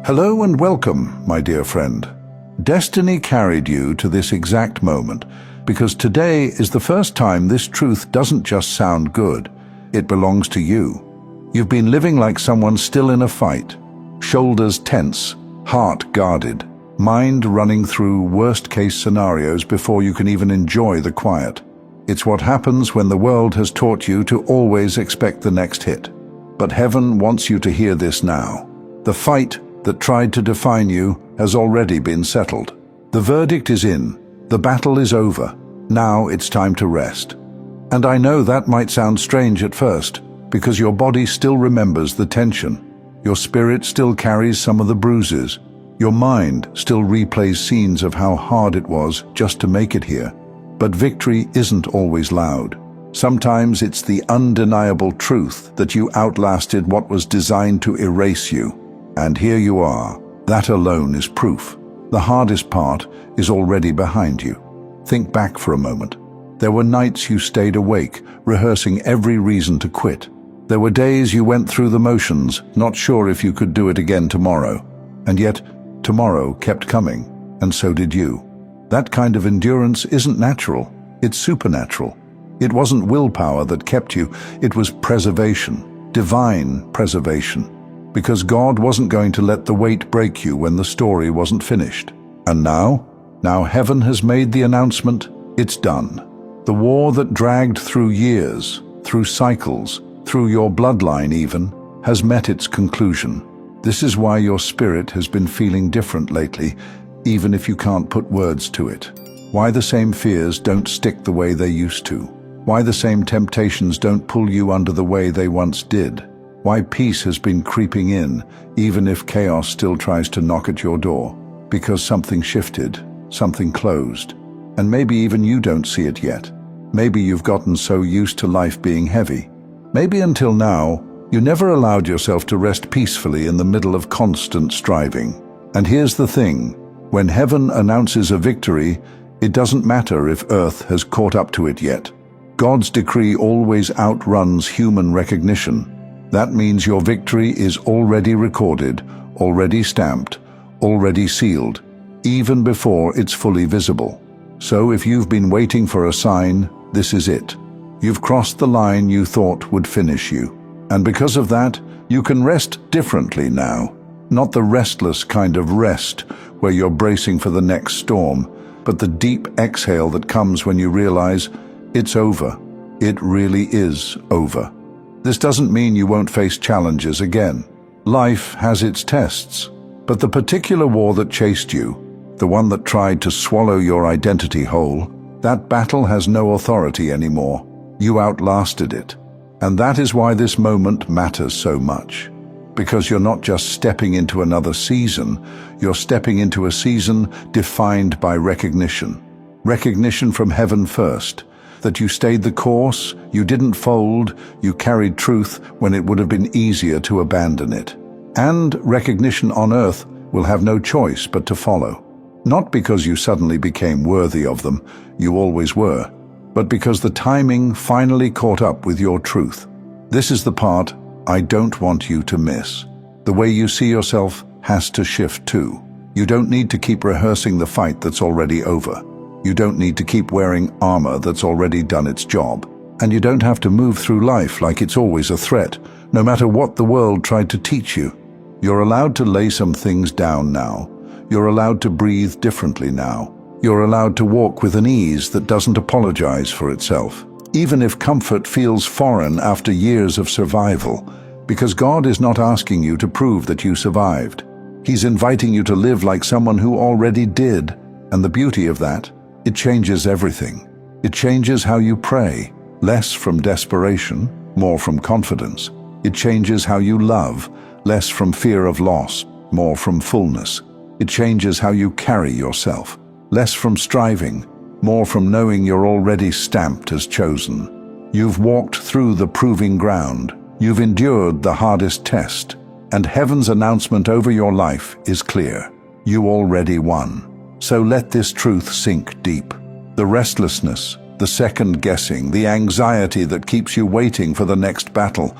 Hello and welcome, my dear friend. Destiny carried you to this exact moment because today is the first time this truth doesn't just sound good, it belongs to you. You've been living like someone still in a fight, shoulders tense, heart guarded, mind running through worst-case scenarios before you can even enjoy the quiet. It's what happens when the world has taught you to always expect the next hit. But heaven wants you to hear this now. The fight that tried to define you has already been settled. The verdict is in. The battle is over. Now it's time to rest. And I know that might sound strange at first, because your body still remembers the tension. Your spirit still carries some of the bruises. Your mind still replays scenes of how hard it was just to make it here. But victory isn't always loud. Sometimes it's the undeniable truth that you outlasted what was designed to erase you. And here you are. That alone is proof. The hardest part is already behind you. Think back for a moment. There were nights you stayed awake, rehearsing every reason to quit. There were days you went through the motions, not sure if you could do it again tomorrow. And yet, tomorrow kept coming, and so did you. That kind of endurance isn't natural, it's supernatural. It wasn't willpower that kept you, it was preservation, divine preservation. Because God wasn't going to let the weight break you when the story wasn't finished. And now heaven has made the announcement, it's done. The war that dragged through years, through cycles, through your bloodline even, has met its conclusion. This is why your spirit has been feeling different lately, even if you can't put words to it. Why the same fears don't stick the way they used to. Why the same temptations don't pull you under the way they once did. Why peace has been creeping in, even if chaos still tries to knock at your door. Because something shifted, something closed. And maybe even you don't see it yet. Maybe you've gotten so used to life being heavy. Maybe until now, you never allowed yourself to rest peacefully in the middle of constant striving. And here's the thing, when heaven announces a victory, it doesn't matter if earth has caught up to it yet. God's decree always outruns human recognition. That means your victory is already recorded, already stamped, already sealed, even before it's fully visible. So if you've been waiting for a sign, this is it. You've crossed the line you thought would finish you. And because of that, you can rest differently now. Not the restless kind of rest where you're bracing for the next storm, but the deep exhale that comes when you realize it's over. It really is over. This doesn't mean you won't face challenges again. Life has its tests, but the particular war that chased you, the one that tried to swallow your identity whole, that battle has no authority anymore. You outlasted it. And that is why this moment matters so much. Because you're not just stepping into another season, you're stepping into a season defined by recognition. Recognition from heaven first. That you stayed the course, you didn't fold, you carried truth when it would have been easier to abandon it. And recognition on earth will have no choice but to follow. Not because you suddenly became worthy of them, you always were, but because the timing finally caught up with your truth. This is the part I don't want you to miss. The way you see yourself has to shift too. You don't need to keep rehearsing the fight that's already over. You don't need to keep wearing armor that's already done its job. And you don't have to move through life like it's always a threat, no matter what the world tried to teach you. You're allowed to lay some things down now. You're allowed to breathe differently now. You're allowed to walk with an ease that doesn't apologize for itself, even if comfort feels foreign after years of survival, because God is not asking you to prove that you survived. He's inviting you to live like someone who already did, and the beauty of that, it changes everything. It changes how you pray, less from desperation, more from confidence. It changes how you love, less from fear of loss, more from fullness. It changes how you carry yourself, less from striving, more from knowing you're already stamped as chosen. You've walked through the proving ground. You've endured the hardest test, and heaven's announcement over your life is clear. You already won. So let this truth sink deep. The restlessness, the second-guessing, the anxiety that keeps you waiting for the next battle,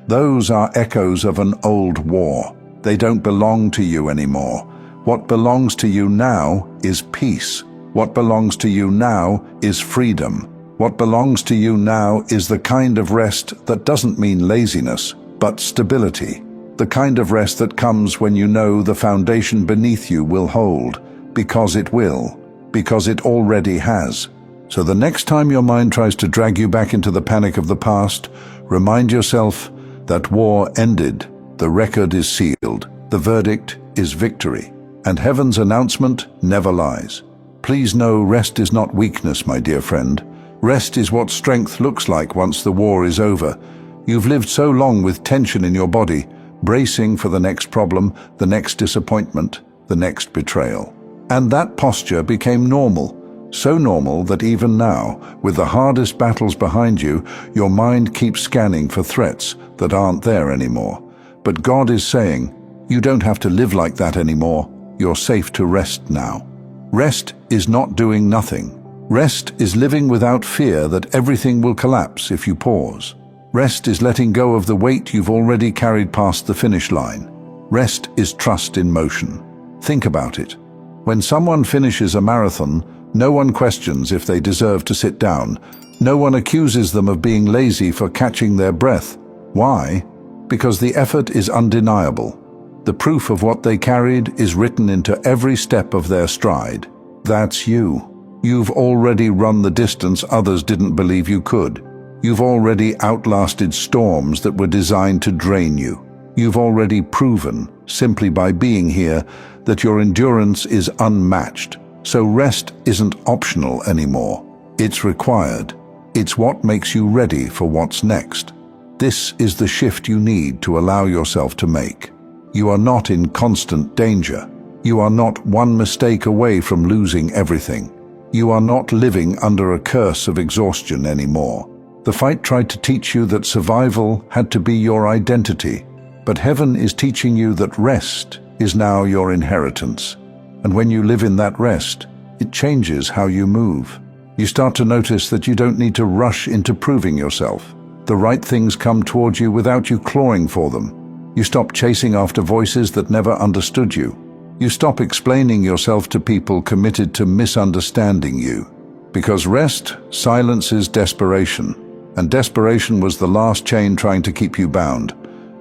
those are echoes of an old war. They don't belong to you anymore. What belongs to you now is peace. What belongs to you now is freedom. What belongs to you now is the kind of rest that doesn't mean laziness, but stability. The kind of rest that comes when you know the foundation beneath you will hold, because it will, because it already has. So the next time your mind tries to drag you back into the panic of the past, remind yourself that war ended, the record is sealed, the verdict is victory, and heaven's announcement never lies. Please know rest is not weakness, my dear friend. Rest is what strength looks like once the war is over. You've lived so long with tension in your body, bracing for the next problem, the next disappointment, the next betrayal. And that posture became normal. So normal that even now, with the hardest battles behind you, your mind keeps scanning for threats that aren't there anymore. But God is saying, you don't have to live like that anymore. You're safe to rest now. Rest is not doing nothing. Rest is living without fear that everything will collapse if you pause. Rest is letting go of the weight you've already carried past the finish line. Rest is trust in motion. Think about it. When someone finishes a marathon, no one questions if they deserve to sit down. No one accuses them of being lazy for catching their breath. Why? Because the effort is undeniable. The proof of what they carried is written into every step of their stride. That's you. You've already run the distance others didn't believe you could. You've already outlasted storms that were designed to drain you. You've already proven, simply by being here, that your endurance is unmatched. So rest isn't optional anymore. It's required. It's what makes you ready for what's next. This is the shift you need to allow yourself to make. You are not in constant danger. You are not one mistake away from losing everything. You are not living under a curse of exhaustion anymore. The fight tried to teach you that survival had to be your identity, but heaven is teaching you that rest is now your inheritance. And when you live in that rest, it changes how you move. You start to notice that you don't need to rush into proving yourself. The right things come towards you without you clawing for them. You stop chasing after voices that never understood you. You stop explaining yourself to people committed to misunderstanding you. Because rest silences desperation, and desperation was the last chain trying to keep you bound.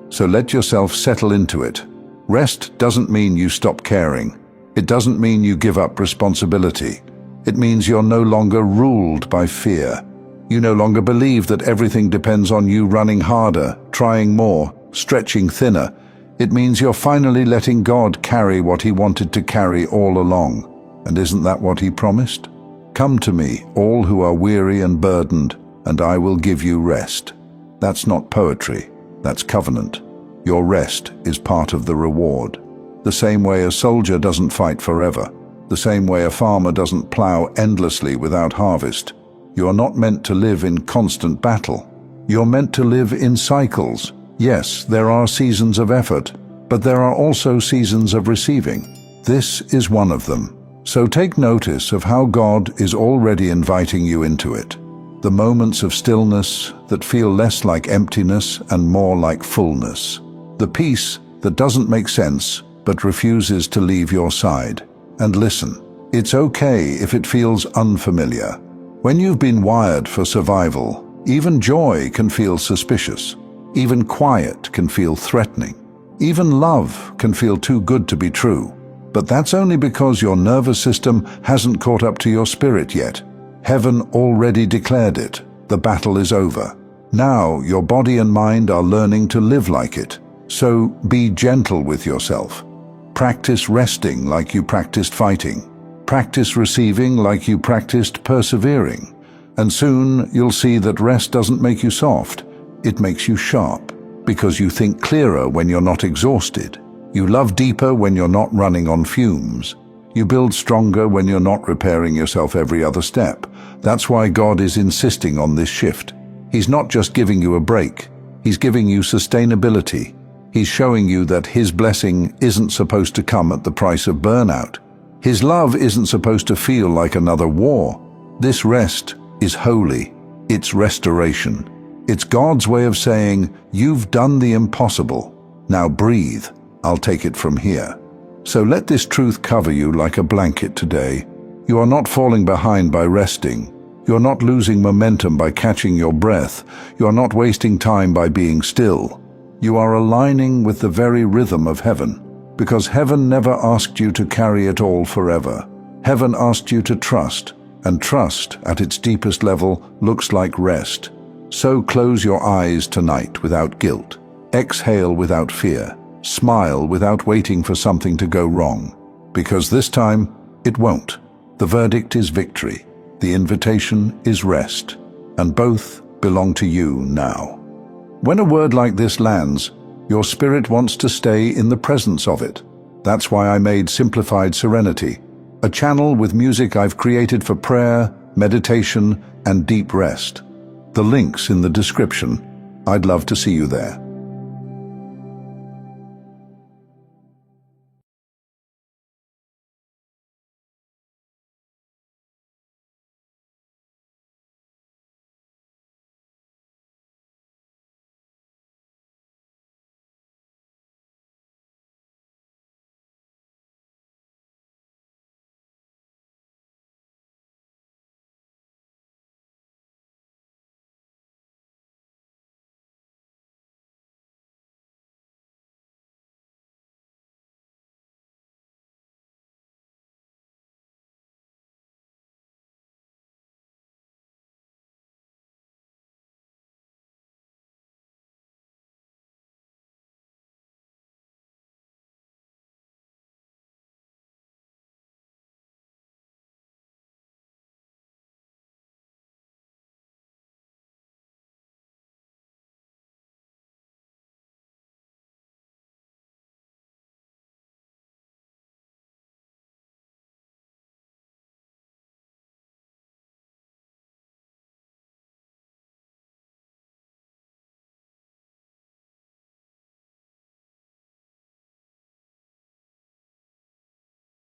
So let yourself settle into it. Rest doesn't mean you stop caring. It doesn't mean you give up responsibility. It means you're no longer ruled by fear. You no longer believe that everything depends on you running harder, trying more, stretching thinner. It means you're finally letting God carry what He wanted to carry all along. And isn't that what He promised? Come to me, all who are weary and burdened, and I will give you rest. That's not poetry, that's covenant. Your rest is part of the reward. The same way a soldier doesn't fight forever, the same way a farmer doesn't plow endlessly without harvest. You're not meant to live in constant battle. You're meant to live in cycles. Yes, there are seasons of effort, but there are also seasons of receiving. This is one of them. So take notice of how God is already inviting you into it. The moments of stillness that feel less like emptiness and more like fullness. The peace that doesn't make sense but refuses to leave your side. And listen, it's okay if it feels unfamiliar. When you've been wired for survival, even joy can feel suspicious. Even quiet can feel threatening. Even love can feel too good to be true. But that's only because your nervous system hasn't caught up to your spirit yet. Heaven already declared it. The battle is over. Now your body and mind are learning to live like it. So be gentle with yourself. Practice resting like you practiced fighting. Practice receiving like you practiced persevering. And soon you'll see that rest doesn't make you soft. It makes you sharp, because you think clearer when you're not exhausted. You love deeper when you're not running on fumes. You build stronger when you're not repairing yourself every other step. That's why God is insisting on this shift. He's not just giving you a break. He's giving you sustainability. He's showing you that His blessing isn't supposed to come at the price of burnout. His love isn't supposed to feel like another war. This rest is holy. It's restoration. It's God's way of saying, you've done the impossible. Now breathe. I'll take it from here. So let this truth cover you like a blanket today. You are not falling behind by resting. You are not losing momentum by catching your breath. You are not wasting time by being still. You are aligning with the very rhythm of heaven, because heaven never asked you to carry it all forever. Heaven asked you to trust, and trust, at its deepest level, looks like rest. So close your eyes tonight without guilt. Exhale without fear. Smile without waiting for something to go wrong. Because this time, it won't. The verdict is victory. The invitation is rest. And both belong to you now. When a word like this lands, your spirit wants to stay in the presence of it. That's why I made Simplified Serenity, a channel with music I've created for prayer, meditation, and deep rest. The link's in the description. I'd love to see you there.